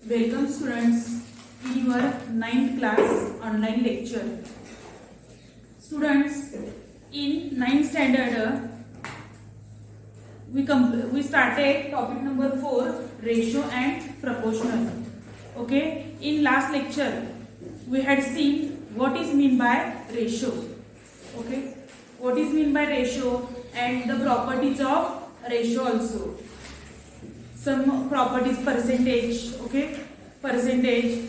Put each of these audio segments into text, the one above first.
Welcome students in your 9th class online lecture. Students, in 9th standard we started topic number 4, ratio and proportional. Okay, in last lecture we had seen what is mean by ratio. Okay, what is mean by ratio and the properties of ratio also. Some properties, percentage, okay, percentage,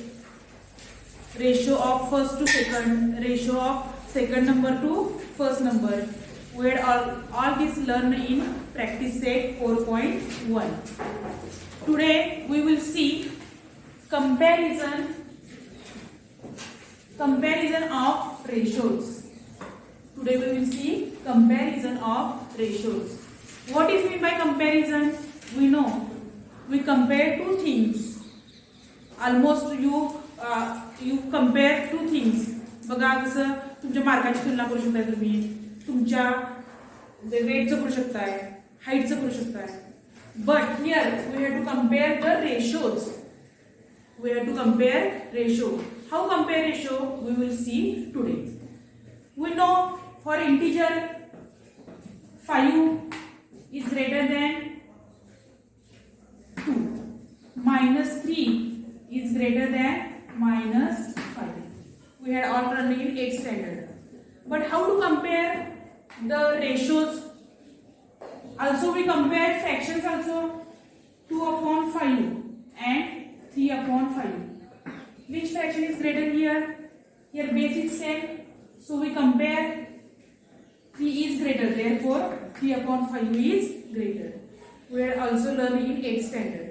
ratio of first to second, ratio of second number to first number. We had all this learned in practice set 4.1. Today we will see comparison of ratios. Today we will see comparison of ratios. What is mean by comparison? We know we compare two things. Almost you compare two things. बघा कसं तुमच्या मार्काची तुलना करू शकता, तुम्ही तुमच्या वेटचं करू शकताय, हाईटचं करू शकताय. But here we have to compare the ratios. We have to compare ratio. How compare ratio? We will see today. We know for integer 5 is greater than 2. -3 is greater than -5. We had all learned in 8th standard. But how to compare the ratios? Also we compare fractions also. 2/5 and 3/5. Which fraction is greater here? Here base is same. So we compare 3 is greater. Therefore 3/5 is greater. We are also learning in 8th standard.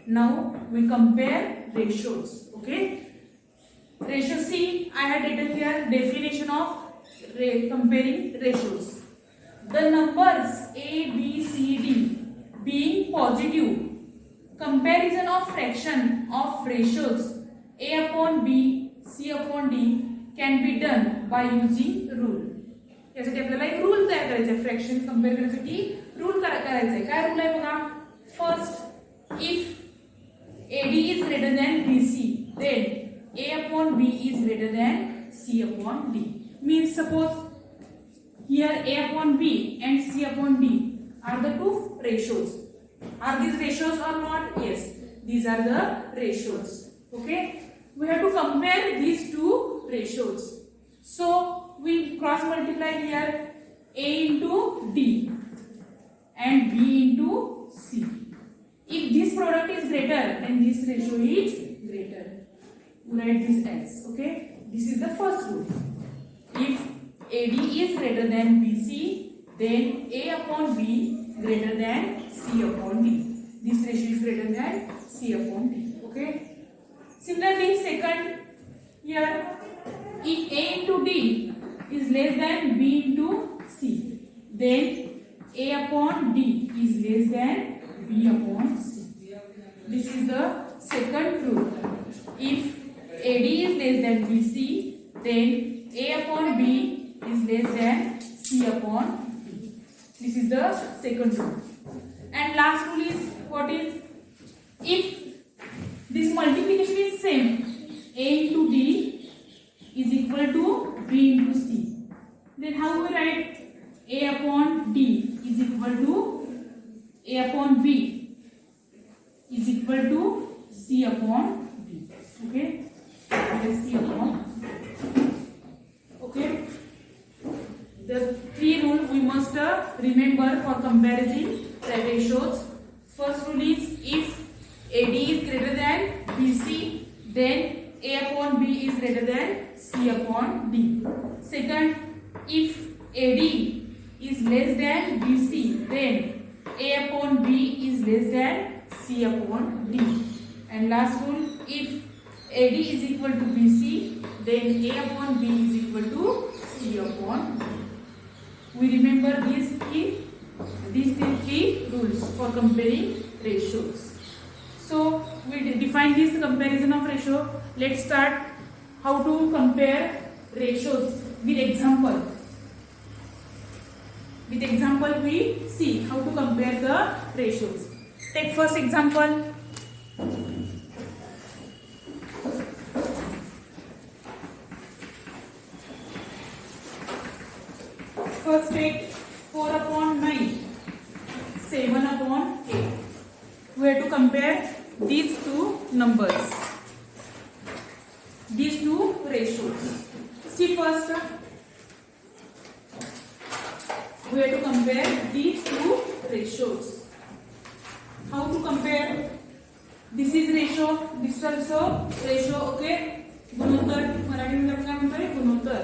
Now we compare ratios. Okay. Ratio C, I had written here definition of comparing ratios. The numbers A, B, C, D being positive, comparison of fraction of ratios A/B, C/D can be done by using rule. यासाठी आपल्याला एक rule तयार करायचा आहे. Fraction compare करण्यासाठी rule करायचा आहे. काय रूल आहे बघा. First, if AD is greater than BC, then A/B is greater than C/D. Means suppose here A/B and C/D are the two ratios. Are these ratios or not? Yes, these are the ratios. Okay, we have to compare these two ratios. So we cross multiply here A into D and B into C. If this product is greater, then this ratio is greater. We write this as, okay. This is the first rule. If AD is greater than BC, then A/B greater than C/D. This ratio is greater than C/D. Okay. Similarly, second here, if A into D is less than B into C, then A/D is less than B/C. This is the second rule. If AD is less than BC, then A/B is less than C/D. This is the second rule. And last rule is what is? If this multiplication is same, A into D is equal to B into C, then how we write? A/D is equal to A/B is equal to C/D. Okay, C/D. Okay, the three rules we must remember for comparing the ratios. First rule is if AD is greater than BC, then A/B is greater than C/D. Second, if AD is less than BC, then A/B is less than C/D. And last rule, if AD is equal to BC, then A/B is equal to C/D. We remember these three rules for comparing ratios. So we define this comparison of ratio. Let's start how to compare ratios with example. With example we see how to compare the ratios. Take first example. first take 4 upon 9, 7 upon 8. We have to compare these two numbers, these two ratios. See first, we have to compare these two ratios. How to compare? This is ratio, this is also ratio. Okay, गुणोत्तर मराठीमध्ये आपण काय म्हणतोय गुणोत्तर.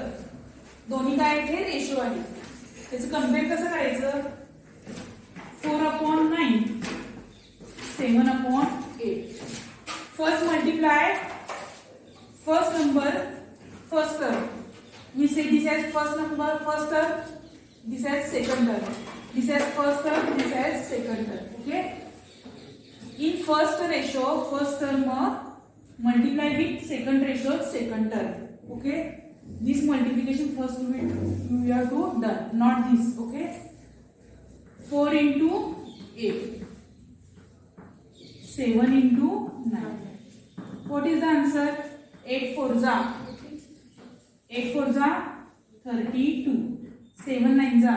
दोन्ही काय आहेत हे ratio आहे. त्याचं कंपेअर कसं करायचं? 4 upon 9, 7 upon 8. First multiply first number, first term. We say this as first number, first term. This as second term. This as first term. This as second term. Okay. In first ratio, first term multiply with second ratio, second term. Okay. This multiplication first we have to done, not this. Okay. 4 into 8, 7 into 9. What is the answer? 8 4 जा 32. 7 9 जा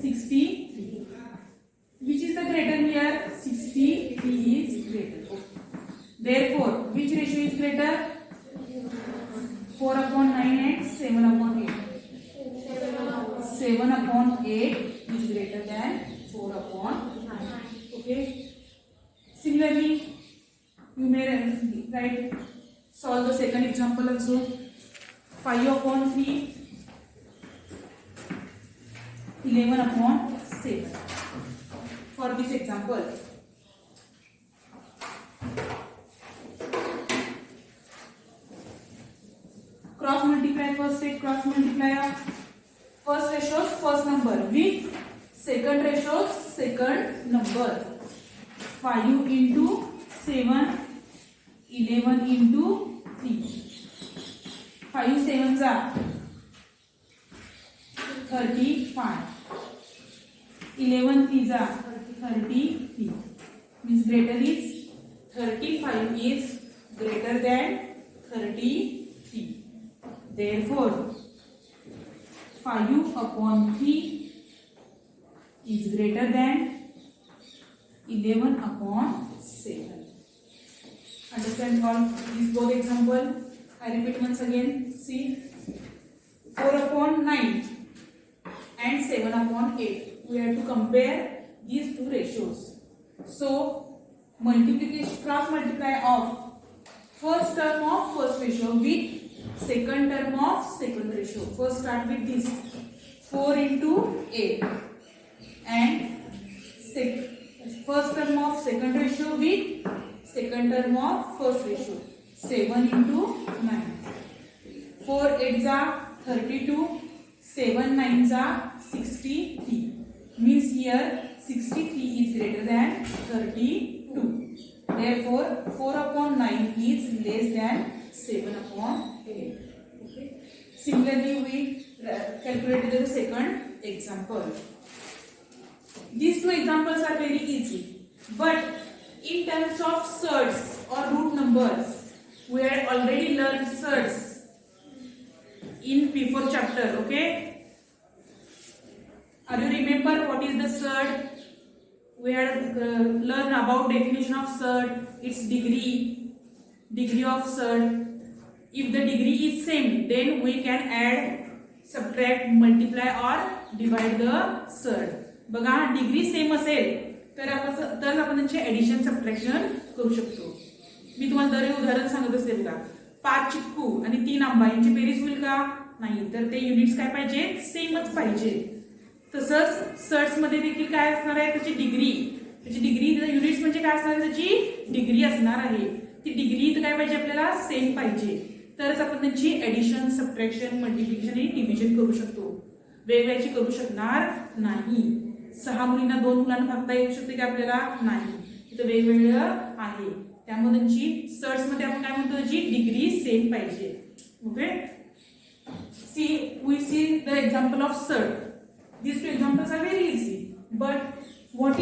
63. Which is the greater here? 63 is greater. Therefore, which ratio is greater? 4 upon 9 and 7 upon 8. 7 upon 8 is greater than 4 upon 9. Okay. Similarly, you may write, solve the second example also. 5 upon 3, 11 upon 7. For this example, cross multiply. First take cross multiplier. First ratios, first number with second ratios, second number. 5 into 7, 11 into 3. 5 7 जा 35. 11 3 जा 33. Means greater is 35 is greater than 33. Therefore, 5 upon 3 is greater than 11 upon 7. Understand all these both example? I repeat once again. See, 4 upon 9 and 7 upon 8. We have to compare these two ratios. So, multiplication, cross multiply of first term of first ratio with second term of second ratio. First start with this 4 into 8 and first term of second ratio with second term of first ratio. 7 into 9. 4 8 जा 32. 7 9 जा 63. Means here 63 is greater than 32. Therefore, 4 upon 9 is less than 7 upon 8. Okay. Similarly, we calculated the second example. These two examples are very easy. But in terms of surds or root numbers, we had already learned surds in before chapter. Okay. Are you remember what is the surd? We had learned about definition of surd, its degree of surd. If the degree is same, then we can add, subtract, multiply or divide the surd. बघा degree same असेल तर आपण त्यांचे addition subtraction करू शकतो. मी तुम्हाला दर उदाहरण सांगत असेल का 5 चिक्कू आणि 3 आंबा यांची बेरीज होईल का? नाही. तर ते युनिट्स काय पाहिजे? सेमच पाहिजे. तसंच सर्ट्स मध्ये देखील काय असणार आहे? त्याची डिग्री युनिट्स म्हणजे काय असणार? त्याची डिग्री असणार आहे. ती डिग्री काय पाहिजे आपल्याला? सेम पाहिजे. तरच आपण त्यांची ऍडिशन, सबट्रॅक्शन, मल्टिप्लिकेशन आणि डिव्हिजन करू शकतो. वेगवेगळ्याची करू शकणार नाही. 6 मुलींना 2 मुलांना भागता येऊ शकते का आपल्याला? नाही. इथं वेगवेगळं आहे. त्यामुळे त्यांची सर्ट्स मध्ये आपण काय म्हणतो? त्याची डिग्री सेम पाहिजे. Okay. We see the example of surd. These two examples are very easy. But what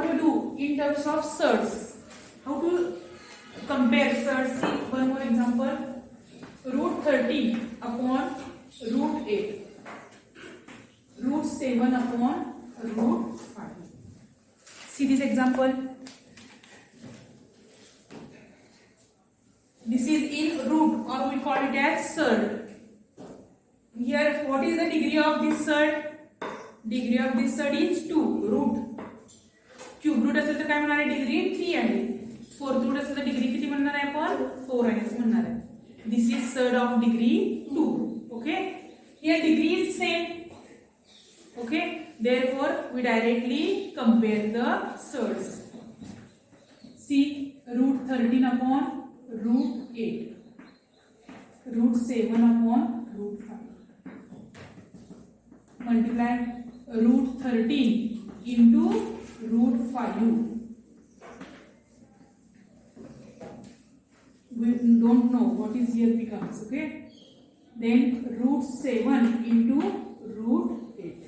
we do in terms of surds? How to compare surds? See one more example. root 13 upon root 8, root 7 upon root 5. See this example. This is in root, or we call it as surd. Here, what is the degree of this surd? Degree of this surd is 2, root. Cube root असेल तर काय म्हणणार आहे, degree 3 आहे. Fourth root असेल तर degree किती म्हणणार आहे आपण, 4 आहे असं म्हणणार आहे. This is surd of degree 2. Okay, here degree is same. Okay, therefore we directly compare the surds. See, root 13 upon root 8, root 7 upon root 5. Multiply root 13 into root 5. We don't know what is here becomes. Okay, then root 7 into root 8.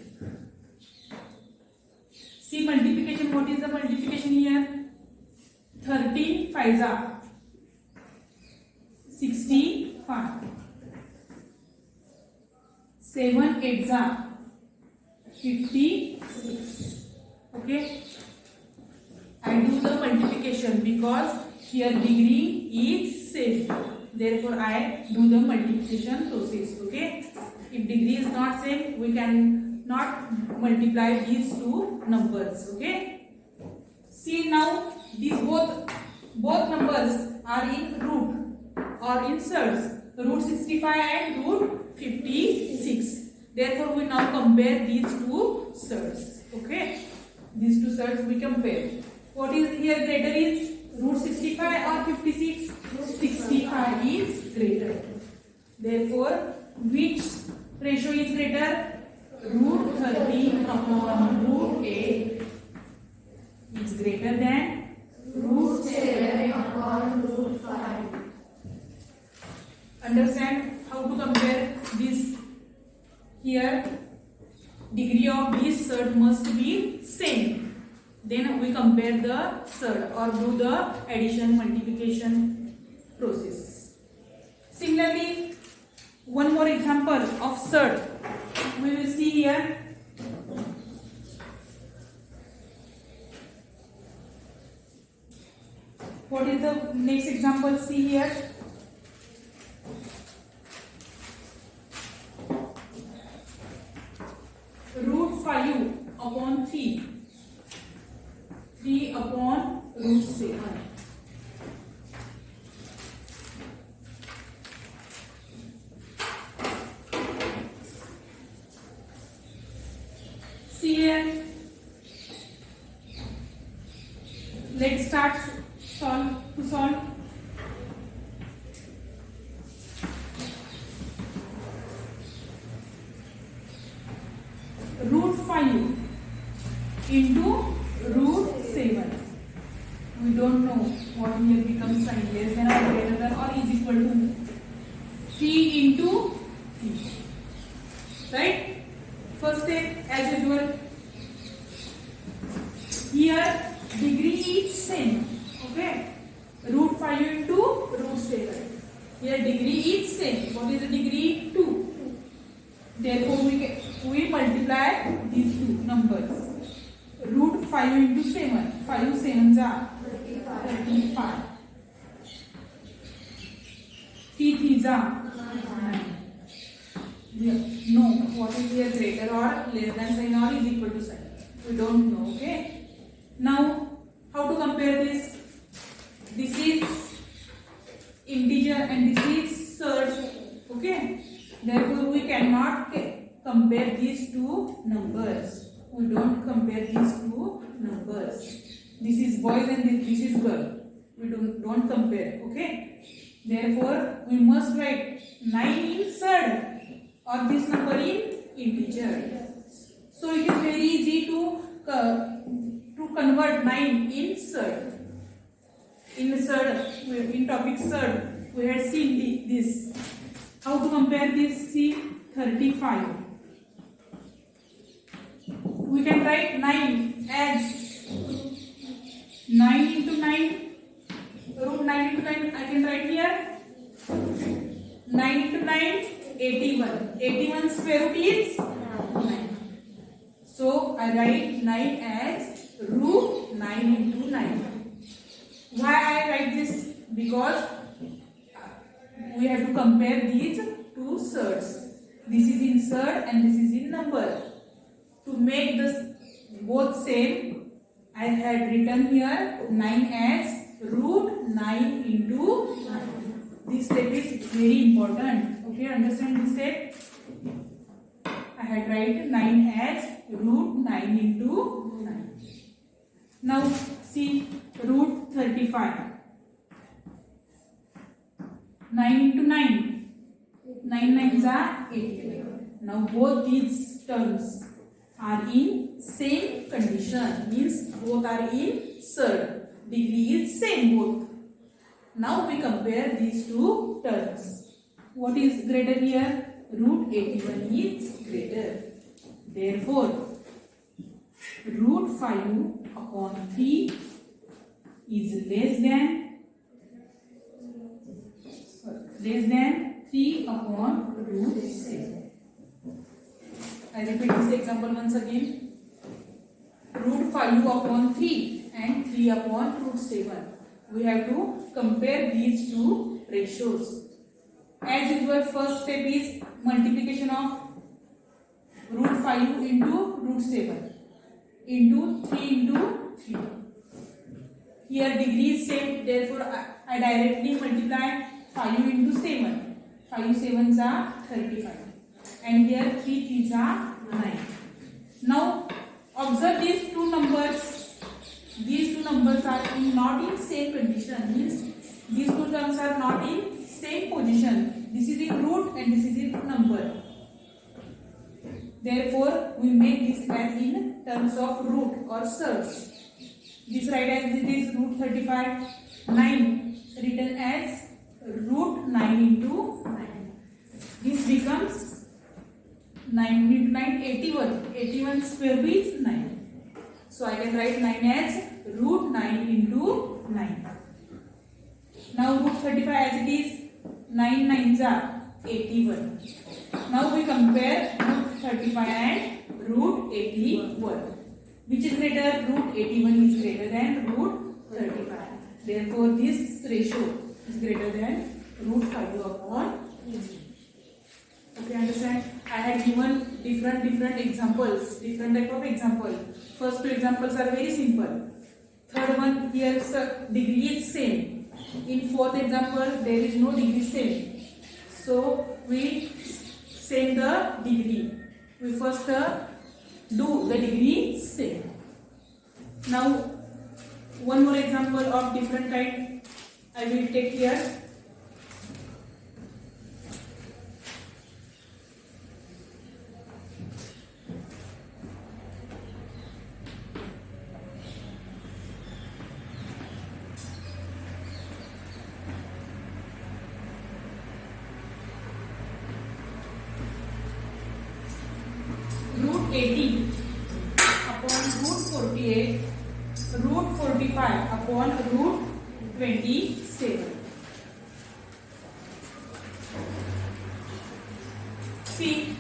See multiplication. What is the multiplication here? 13 5s are 65. 7 8s are 56. Okay, I do the multiplication because here degree is same, therefore I do the multiplication process. Okay, if degree is not same, we can not multiply these two numbers. Okay, see now these both numbers are in root or in surds, root 65 and root 56. Therefore we now compare these two surds. Okay, these two surds we compare. What is here greater is root 65 or 56? Root 65 is greater. Therefore, which ratio is greater? Root 13 upon root 8 is greater than root 7 upon root 5. Understand how to compare this? Here degree of this surd must be same. Then we compare the surd or do the addition multiplication process. Similarly, one more example of surd we will see here. What is the next example? See here. Root 5 upon 3, 3 upon root 7. See here. Let's start to solve. Root 5 into root 7. We don't know what here becomes sign, less than or greater than or is equal to 3 into 3. Right? First step as usual. Here degree is same. Okay? Root 5 into root 7. Here degree is same. What is the degree? 2. Therefore we multiply these two numbers. Root 5 into 7. 5 7s are 35. 3 3s are 9. No, what is here greater or less than sign or is equal to sign? We don't know. Okay. Now how to compare this? This is integer and this is surd. Okay. Therefore, we cannot compare these two numbers. We don't compare these two numbers. This is boys and this is girl. We don't compare. Okay. Therefore, we must write 9 in surd or this number in integer. So it is very easy to convert 9 in surd. In topic surd, we had seen this. How to compare this? See 35. We can write 9 as 9 into 9. Root 9 into 9 I can write here. 9 9 as root 9 into 9. Why I write this? Because we have to compare these two surds. This is in surd and this is in number. To make this both same, I had written here 9 as root 9 into 9. This step is very important. Okay, understand this step? I had write 9 as root 9 into 9. Now see root 35. 9 into 9. 9 nines are 18. Now both these terms are in same condition. Means both are in surd. Degree is same both. Now we compare these two terms. What is greater here? Root 81 is greater. Therefore, root 5 upon 3 is less than 3 upon root 7. I repeat this example once again. Root 5 upon 3 and 3 upon root 7. We have to compare these two ratios. As usual, first step is multiplication of root 5 into root 7 into 3 into 3. Here degree is same, therefore I directly multiply 5 into 7. 5 sevens are 35. And here 3 threes are 9. Now observe these two numbers. These two numbers are not in same condition. Means these two terms are not in same position. This is in root and this is in number. Therefore, we make this as in terms of root or surds. This write as it is root 35. 9 written as root 9 into 9. This becomes 9 into 9, 81. 81 square root is 9. So I can write 9 as root 9 into 9. Now root 35 as it is, 9 nines are 81. Now we compare root 35 and root 81. Which is greater? Root 81 is greater than root 35. Therefore this ratio is greater than root 5 upon 80. Okay, understand? I had given different examples, different type of example. First two examples are very simple. Third one, here degree is same. In fourth example, there is no degree same. So we same the degree. We first do the degree same. Now one more example of different kind I will take here. Root 80 upon root 48, root 45 upon root 27. See,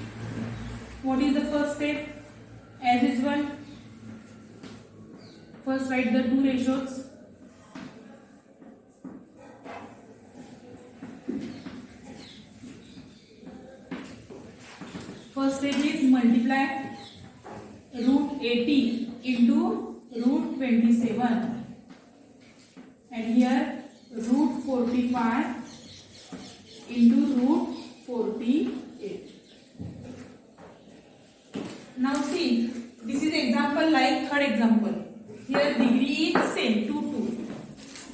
what is the first step? As usual, first write the two ratios. First step is multiply root 80 into root 27 and here root 45 into root 48. Now see, this is example like third example. Here degree is same 2, 2.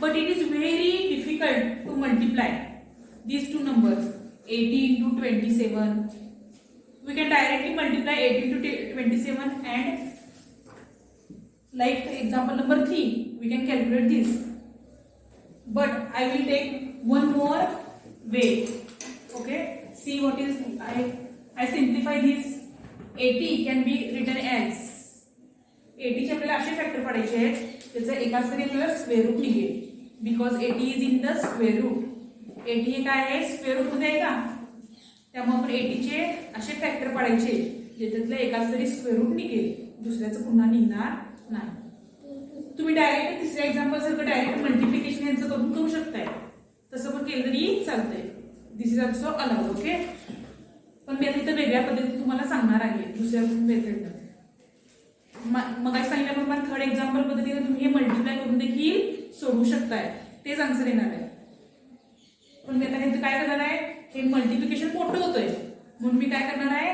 But it is very difficult to multiply these two numbers 80 into 27. We can directly multiply 8 into 27 and like example number 3, we can calculate this. But I will take one more way. Okay, see what is, I simplify this. 80 can be written as 80 चे आपल्याला असे factor पडायचे आहेत त्याचं एकाच तरी आपल्याला square root निघेल because 80 is in the square root 80 हे काय आहे स्क्वेअर रूट मध्ये आहे का त्यामुळे आपण 80 चे असे फॅक्टर पडायचे ज्याच्यातलं एकाच तरी स्क्वेअर रूट निघेल दुसऱ्याचं पुन्हा निघणार नाही. तुम्ही डायरेक्ट तिसऱ्या एक्झाम्पल सारखं डायरेक्ट मल्टिप्लिकेशन यांचं करून करू शकताय, तसं पण केलं तरी चालतंय. This is also allowed. Okay, पण मी आता इथं वेगळ्या पद्धतीने तुम्हाला सांगणार आहे दुसऱ्या मेथडनं. मग काय सांगितलं पण थर्ड एक्झाम्पल पद्धतीने तुम्ही हे मल्टिप्लाय करून देखील सोडवू शकताय, तेच आन्सर येणार आहे. पण मी आता इथं काय करणार आहे, हे मल्टिप्लिकेशन मोठं होतंय म्हणून मी काय करणार आहे,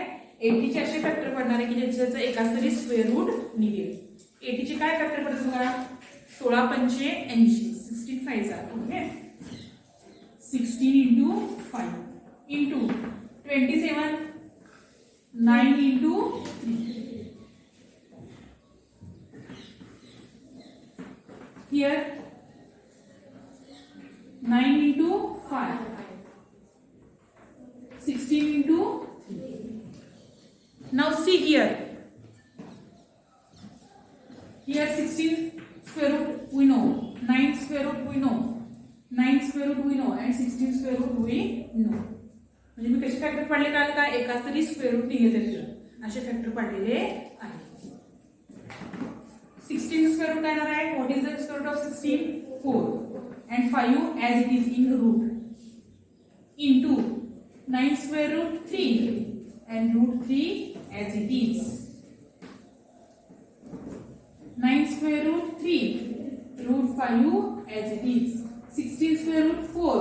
80 चे असे फॅक्टर पडणार आहे की ज्याचं एकाच तरी स्क्वेअर रूट निघेल. 80 चे काय फॅक्टर पडतात बघा, 16 पंचे 80, 16 5 are. Okay, 16 into 5 into 27, 9 into 3. Here 9 into 5, 16 into 3. Now see here. Here 16 square root we know, 9 square root we know, 9 square root we know and 16 square root we know. म्हणजे मी कसे factor पाडले काल काय, एकाच तरी स्क्वेअर रूट निघेल त्याच्यात असे फॅक्टर पाडलेले आहेत. 16 स्क्वेअर रूट काय येणार आहे, what is the square root of 16? 4 and 5 as it is in root into 9 square root 3 and root 3 as it is. 9 square root 3 root 5 as it is. 16 square root 4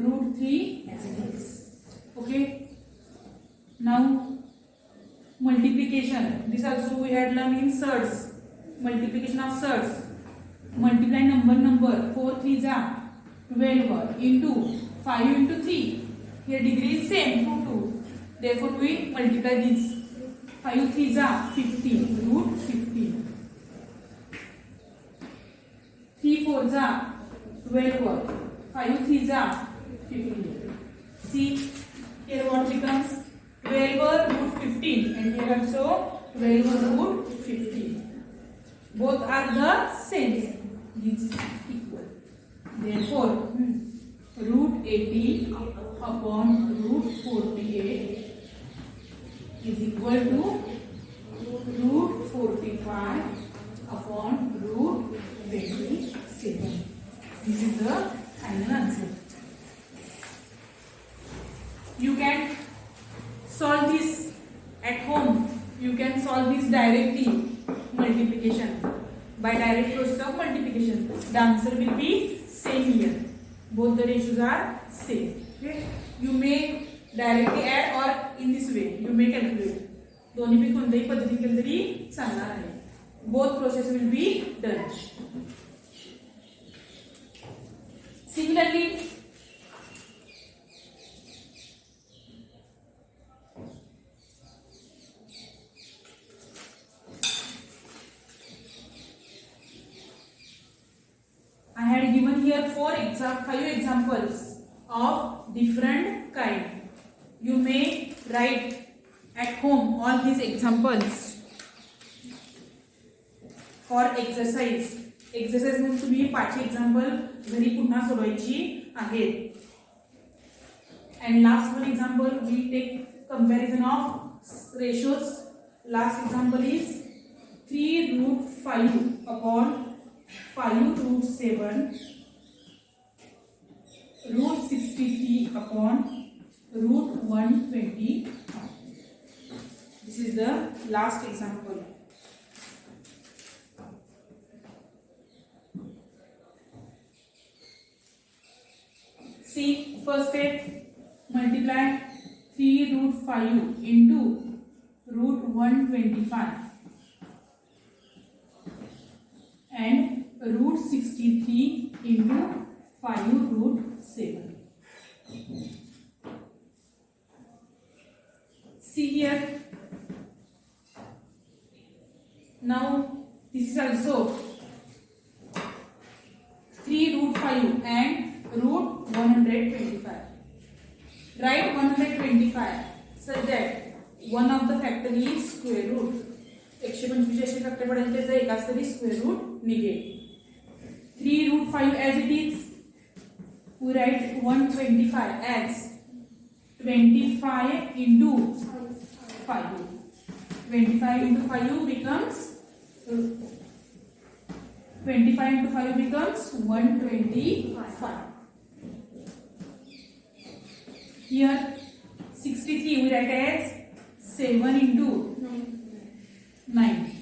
root 3 as it is. Okay, now multiplication. This also we had learned in surds. Multiplication of surds. Multiply number 4 3s are 12 into 5 into 3. Here degree is same 2 2. Therefore we multiply this. 5 3s are 15 root 15. 3 4s are 12. 5 3s are 15. See here what becomes 12 root 15 and here also 12 root 15. Both are the same. This is equal. Therefore root 80 upon root 48 is equal to root 45 upon root 27. This is the final answer. You can solve this at home. You can solve this directly, multiplication, by direct process of multiplication. The answer will be same here. Both the ratios are same. Okay? You may directly add or in this way you may calculate. दोन्ही भी कोणत्याही पद्धतीने केलं तरी चालणार आहे. Both process will be done. Similarly, I had given here 5 examples of different kind. You may write at home all these examples for exercise. Exercise म्हणजे तुम्ही 5 एक्झाम्पल घरी पुन्हा सोडवायची आहेत. And last one example we take comparison of ratios. Last example is 3 root 5 upon 5 root 7 root 63 upon root 120. This is the last example. See, first step, multiply 3 root 5 into root 125 and root 63 into 5 root 7. See here. Now this is also 3 root 5 and root 125. Write 125 such that one of the factor is square root. 125 असे factor पडेल त्याचा एकाच तरी square root निघेल. 3 root 5 as it is, we write 125 as 25 into 5. 25 into 5 becomes 25 into 5 becomes 125. Here 63 we write as 7 into 9.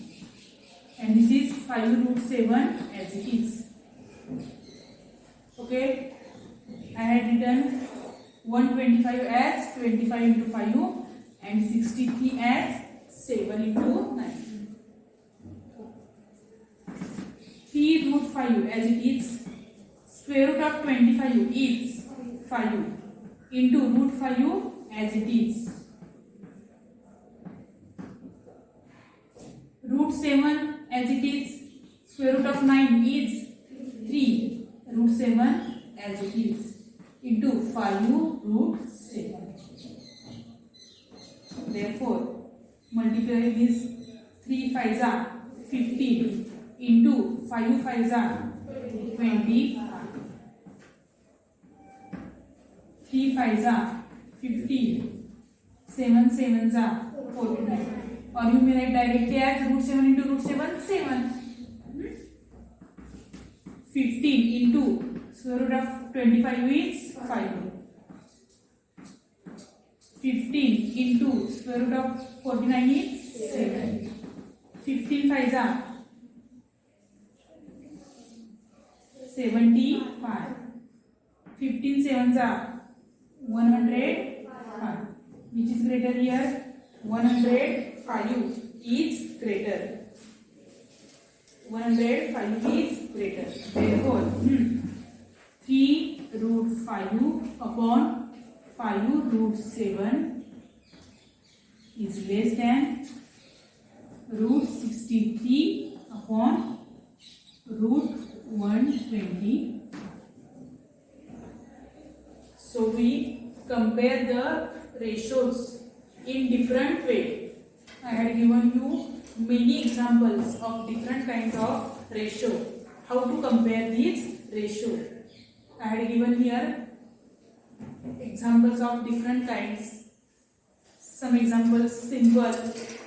And this is 5 root 7 as it is. Okay. I had written 125 as 25 into 5 and 63 as 7 into 9. 3 root 5 as it is. Square root of 25 is 5 into root 5 as it is. Root 7 as it is. Square root of 9 is 3 root 7 as it is into 5 root 7. Therefore, multiply this 3 5s are 15 into 5 5s are 25. 3 5s are 15. 7 7s are 49. Or you may write directly as root 7 into root 7, 7. 15 into square root of 25 is 5. 15 into square root of 49 is 7. 15 5s are 75. 15 7s are 105. Which is greater here? 105 is greater. 105 is greater. Therefore, 3 root 5 upon 5 root 7 is less than root 63 upon root 120. So we compare the ratios in different way. I had given you many examples of different kinds of ratio. How to compare these ratio? I had given here examples of different kinds. Some examples simple,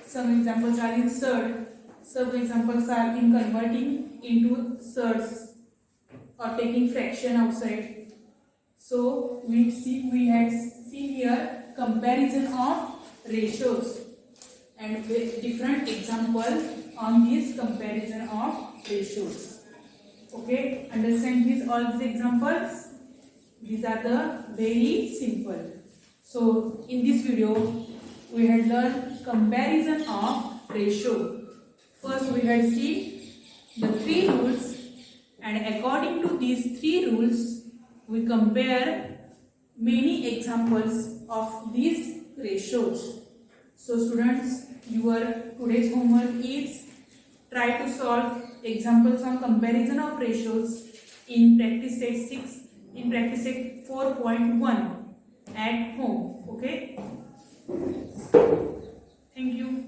some examples are in surd, some examples are in converting into surds or taking fraction outside. So we had seen here comparison of ratios and with different example on this comparison of ratios. Okay, understand these all these examples? These are the very simple. So in this video we had learned comparison of ratio. First we had seen the 3 rules, and according to these 3 rules we compare many examples of these ratios. So students, your today's homework is try to solve examples on comparison of ratios in practice set 6, in practice set 4.1 at home. Okay. Thank you.